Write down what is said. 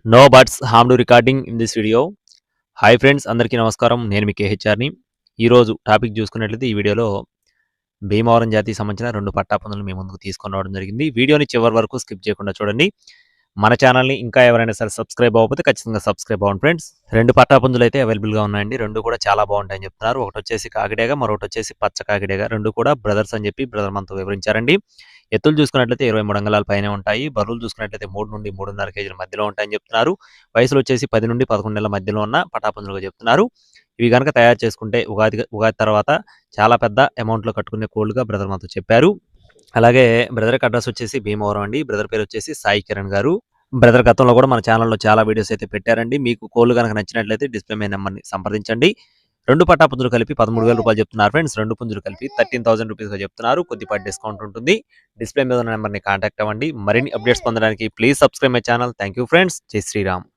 No bats harm to recording in this video. Hi friends, అందరికీ నమస్కారం. నేను మీ కేహెచ్ఆర్ని. ఈరోజు టాపిక్ చూసుకున్నట్లయితే ఈ వీడియోలో భీమవరం జాతికి సంబంధించిన 2 పట్టా పన్నులు మీ ముందుకు తీసుకొని రావడం జరిగింది. వీడియోని చివరి వరకు స్కిప్ చేయకుండా చూడండి. మన ఛానల్‌ని ఇంకా ఎవరైనా సరే సబ్స్క్రైబ్ అవ్వకపోతే ఖచ్చితంగా సబ్స్క్రైబ్ అవ్వండి ఫ్రెండ్స్. 2 పట్టా పుంజులు అయితే అవైలబుల్‌గా ఉన్నాయండి. 2 కూడా చాలా బాగుంటాయని చెప్తున్నారు. ఒకటొచ్చేసి కాకిడేగ, మరొకటొచ్చేసి పచ్చ కాకిడేగ. 2 కూడా బ్రదర్స్ అని చెప్పి బ్రదర్ మనతో వివరించారండి. ఎత్తులు చూసుకున్నట్లయితే 23 అంగుళాల పైనే ఉంటాయి. బరువులు చూసుకున్నట్లయితే 3 నుండి 3.5 కేజీల మధ్యలో ఉంటాయని చెప్తున్నారు. వయసులు వచ్చేసి 10 నుండి 11 నెలల మధ్యలో ఉన్న పటాపుంజులుగా చెప్తున్నారు. ఇవి గనక తయారు చేసుకుంటే ఉగాది తర్వాత చాలా పెద్ద అమౌంట్‌లో కట్టుకునే కోళ్లుగా బ్రదర్ మనతో చెప్పారు. అలాగే బ్రదర్ యొక్క అడ్రస్ వచ్చేసి భీమవరం అండి. బ్రదర్ పేరు వచ్చేసి సాయి కిరణ్ గారు. బ్రదర్ గతంలో కూడా మన ఛానల్‌లో చాలా వీడియోస్ అయితే పెట్టారండి. మీకు కోళ్లు గనక నచ్చినట్లయితే డిస్‌ప్లే మీద నంబర్‌ని సంప్రదించండి. 2 పట్టా పుంజులు కలిపి 13,000 రూపాయలు చెప్తున్నారు ఫ్రెండ్స్. 2 పుంజులు కలిపి 13,000 రూపీస్‌గా చెప్తున్నారు. కొద్దిపాటి డిస్కౌంట్ ఉంటుంది. డిస్‌ప్లే మీద ఉన్న నంబర్‌ని కాంటాక్ట్ అవ్వండి. మరిన్ని అప్డేట్స్ పొందడానికి please subscribe my channel. Thank you friends. జై శ్రీరామ్.